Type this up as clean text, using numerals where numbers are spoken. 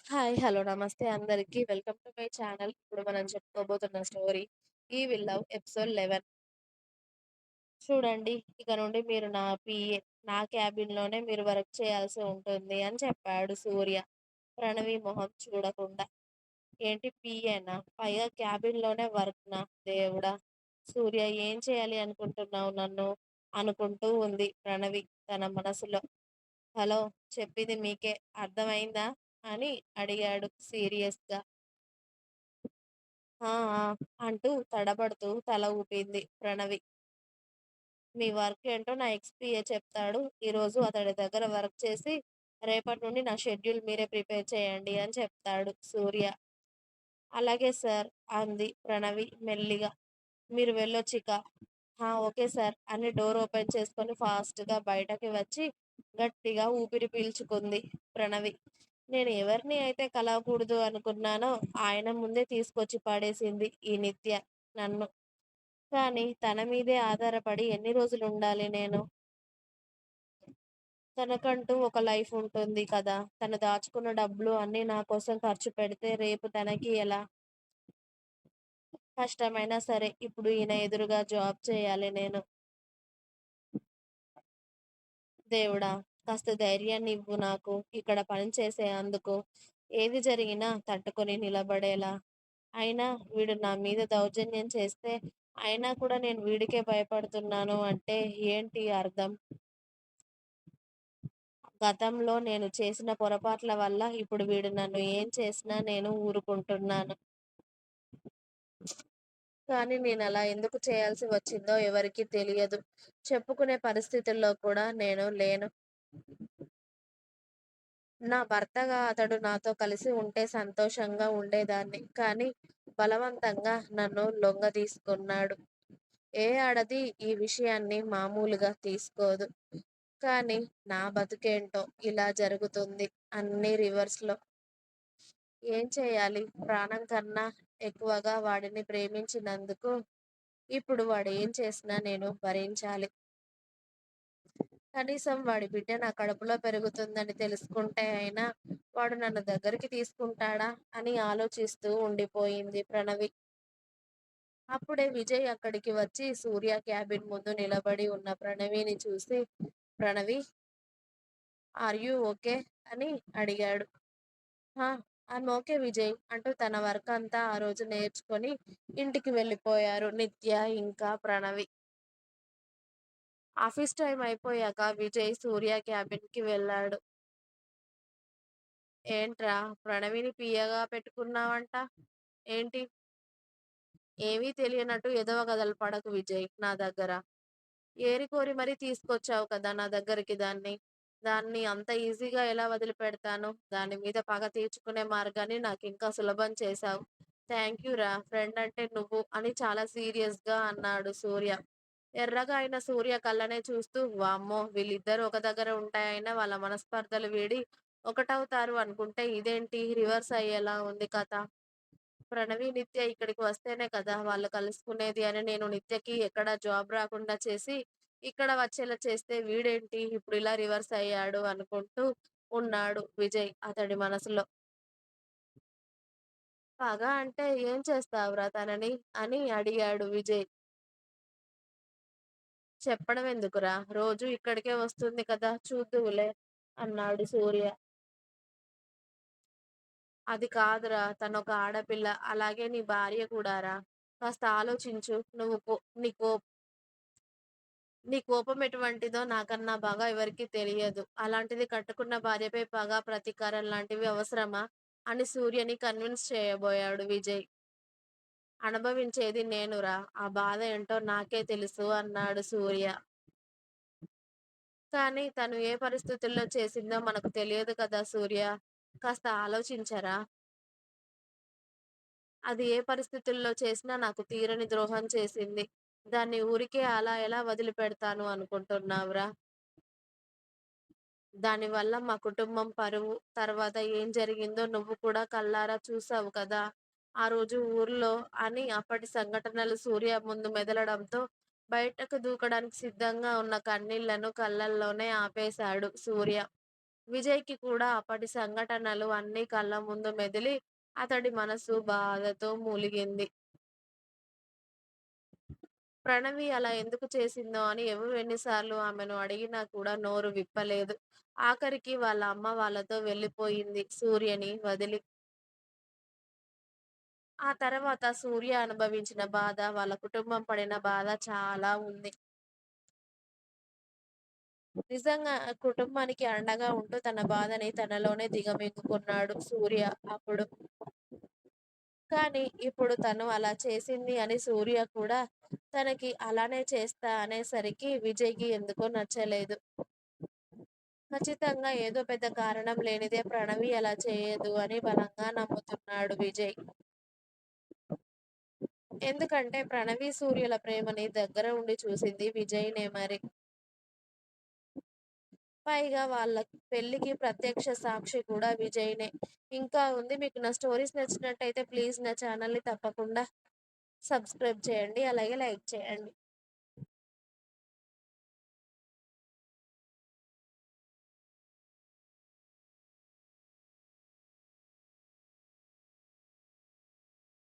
Hi. Hello. నమస్తే అందరికి. Welcome to my channel. ఇప్పుడు మనం చెప్పుకోబోతున్న స్టోరీ 'ఈ విల్ లవ్' ఎపిసోడ్ 11. చూడండి, ఇక నుండి మీరు నా పీఏ. నా క్యాబిన్‌లోనే మీరు వర్క్ చేయాల్సి ఉంటుంది అని చెప్పాడు సూర్య. ప్రణవి మొహం చూడకుండా. ఏంటి పీఏనా? పైగా క్యాబిన్‌లోనే వర్క్‌నా? దేవుడా! సూర్య, ఏం చేయాలి అనుకుంటున్నావు నన్ను? అనుకుంటూ ఉంది ప్రణవి తన మనసులో. హలో! చెప్పింది మీకే అర్థమైందా? అని అడిగాడు సీరియస్‌గా. ఆ! ఆ! అంటూ తడబడుతూ తల ఊపింది ప్రణవి. మీ వర్క్ ఏంటో నా ఎక్స్-పీఏ చెప్తాడు. ఈరోజు అతడి దగ్గర వర్క్ చేసి, రేపటి నుండి నా షెడ్యూల్ మీరే ప్రిపేర్ చేయండి అని చెప్తాడు సూర్య. అలాగే సార్ అంది ప్రణవి మెల్లిగా. మీరు వెళ్ళొచ్చిక. ఓకే సార్ అని డోర్ ఓపెన్ చేసుకొని ఫాస్ట్‌గా బయటకి వచ్చి గట్టిగా ఊపిరి పీల్చుకుంది ప్రణవి. నేను ఎవరిని అయితే కలవకూడదు అనుకున్నానో ఆయన ముందే తీసుకొచ్చి పడేసింది ఈ నిత్య నన్ను. కానీ తన మీదే ఆధారపడి ఎన్ని రోజులుండాలి నేను? తనకంటూ ఒక లైఫ్ ఉంటుంది కదా! తను దాచుకున్న డబ్బులు అన్నీ నా కోసం ఖర్చు పెడితే రేపు తనకి ఎలా? కష్టమైనా సరే ఇప్పుడు ఈయన ఎదురుగా జాబ్ చేయాలి నేను. దేవుడా! కాస్త ధైర్యాన్నివ్వు నాకు ఇక్కడ పని చేసేందుకు. ఏది జరిగినా తట్టుకొని నిలబడేలా. అయినా వీడు నా మీద దౌర్జన్యం చేస్తే, అయినా కూడా నేను వీడికే భయపడుతున్నాను అంటే ఏంటి అర్థం? గతంలో నేను చేసిన పొరపాట్ల వల్ల ఇప్పుడు వీడు నన్ను ఏం చేసినా నేను ఊరుకుంటున్నాను. కానీ నేనలా ఎందుకు చేయాల్సి వచ్చిందో ఎవరికీ తెలియదు. చెప్పుకునే పరిస్థితుల్లో కూడా నేను లేను. నా భర్తగా అతడు నాతో కలిసి ఉంటే సంతోషంగా ఉండేదాన్ని. కానీ బలవంతంగా నన్ను లొంగదీసుకున్నాడు. ఏ ఆడది ఈ విషయాన్ని మామూలుగా తీసుకోదు. కానీ నా బతుకేంటో ఇలా జరుగుతుంది. అన్నీ రివర్స్‌లో. ఏం చేయాలి? ప్రాణం కన్నా ఎక్కువగా వాడిని ప్రేమించినందుకు ఇప్పుడు వాడేం చేసినా నేను భరించాలి. కనీసం వాడి బిడ్డ నా కడుపులో పెరుగుతుందని తెలుసుకుంటే అయినా వాడు నన్ను దగ్గరికి తీసుకుంటాడా అని ఆలోచిస్తూ ఉండిపోయింది ప్రణవి. అప్పుడే విజయ్ అక్కడికి వచ్చి సూర్య క్యాబిన్ ముందు నిలబడి ఉన్న ప్రణవిని చూసి, ప్రణవి, ఆర్ యూ ఓకే అని అడిగాడు. హా, ఐమ్ ఓకే విజయ్ అంటూ తన వర్క్ అంతా ఆ రోజు నేర్చుకొని ఇంటికి వెళ్ళిపోయారు నిత్య ఇంకా ప్రణవి. ఆఫీస్ టైం అయిపోయాక విజయ్ సూర్య క్యాబిన్ కి వెళ్ళాడు. ఏంట్రా, ప్రణవిని పియ్యగా పెట్టుకున్నావంట? ఏంటి? ఏమీ తెలియనట్టు ఎదవ కథలు పడకు విజయ్ నా దగ్గర. ఏరికోరి మరీ తీసుకొచ్చావు కదా నా దగ్గరికి దాన్ని. దాన్ని అంత ఈజీగా ఎలా వదిలిపెడతాను? దాని మీద పగ తీర్చుకునే మార్గాన్ని నాకింకా సులభం చేశావు. థ్యాంక్ యూ రా! ఫ్రెండ్ అంటే నువ్వు అని చాలా సీరియస్‌గా అన్నాడు సూర్య. ఎర్రగా అయిన సూర్య కళ్ళనే చూస్తూ, వామ్మో! వీళ్ళిద్దరూ ఒక దగ్గర ఉంటే అయినా వాళ్ళ మనస్పర్ధలు వీడి ఒకటవుతారు అనుకుంటే ఇదేంటి రివర్స్ అయ్యేలా ఉంది కథ. ప్రణవి, నిత్య ఇక్కడికి వస్తేనే కదా వాళ్ళు కలుసుకునేది అని నేను నిత్యకి ఎక్కడా జాబ్ రాకుండా చేసి, ఇక్కడ వచ్చేలా చేస్తే వీడేంటి ఇప్పుడు ఇలా రివర్స్ అయ్యాడు అనుకుంటూ ఉన్నాడు విజయ్ అతడి మనసులో. పగ అంటే ఏం చేస్తావురా తనని? అని అడిగాడు విజయ్. చెప్పడం ఎందుకురా? రోజూ ఇక్కడికే వస్తుంది కదా! చూద్దువులే అన్నాడు సూర్య. అది కాదురా! తనొక ఆడపిల్ల. అలాగే నీ భార్య కూడారా! కాస్త ఆలోచించు. నువ్వు కో నీ కో నీ కోపం ఎటువంటిదో నాకన్నా బాగా ఎవరికీ తెలియదు. అలాంటిది కట్టుకున్న భార్యపై పగ, ప్రతీకారం లాంటివి అవసరమా? అని సూర్యని కన్విన్స్ చేయబోయాడు విజయ్. అనుభవించేది నేనురా! ఆ బాధ ఏంటో నాకే తెలుసు అన్నాడు సూర్య. కానీ తను ఏ పరిస్థితుల్లో చేసిందో మనకు తెలియదు కదా సూర్య! కాస్త ఆలోచించరా? అది ఏ పరిస్థితుల్లో చేసినా నాకు తీరని ద్రోహం చేసింది. దాన్ని ఊరికే అలా ఎలా వదిలిపెడతాను అనుకుంటున్నావురా? దానివల్ల మా కుటుంబం పరువు, తర్వాత ఏం జరిగిందో నువ్వు కూడా కళ్ళారా చూసావు కదా! ఆ రోజు ఊర్లో అని అప్పటి సంఘటనలు సూర్య ముందు మెదలడంతో బయటకు దూకడానికి సిద్ధంగా ఉన్న కన్నీళ్లను కళ్ళల్లోనే ఆపేశాడు సూర్య. విజయ్‌కి కూడా అప్పటి సంఘటనలు అన్నీ కళ్ళ ముందు మెదిలి అతడి మనసు బాధతో మూలిగింది. ప్రణవి అలా ఎందుకు చేసిందో అని ఎవరు ఎన్నిసార్లు ఆమెను అడిగినా కూడా నోరు విప్పలేదు. ఆఖరికి వాళ్ళ అమ్మ వాళ్ళతో వెళ్ళిపోయింది సూర్యని వదిలి. ఆ తర్వాత సూర్య అనుభవించిన బాధ, వాళ్ళ కుటుంబం పడిన బాధ చాలా ఉంది. నిజంగా కుటుంబానికి అండగా ఉంటూ తన బాధని తనలోనే దిగమింగుకున్నాడు సూర్య అప్పుడు. కానీ ఇప్పుడు తను అలా చేసింది అని సూర్య కూడా తనకి అలానే చేస్తా అనేసరికి విజయ్‌కి ఎందుకో నచ్చలేదు. ఖచ్చితంగా ఏదో పెద్ద కారణం లేనిదే ప్రణవి అలా చేయదు అని బలంగా నమ్ముతున్నాడు విజయ్. ఎందుకంటే ప్రణవి, సూర్యల ప్రేమని దగ్గర ఉండి చూసింది విజయ్‌నే మరి. పైగా వాళ్ళ పెళ్ళికి ప్రత్యక్ష సాక్షి కూడా విజయ్‌నే. ఇంకా ఉంది. మీకు నా స్టోరీస్ నచ్చినట్టయితే ప్లీజ్ నా ఛానల్‌ని తప్పకుండా సబ్స్క్రైబ్ చేయండి. అలాగే లైక్ చేయండి.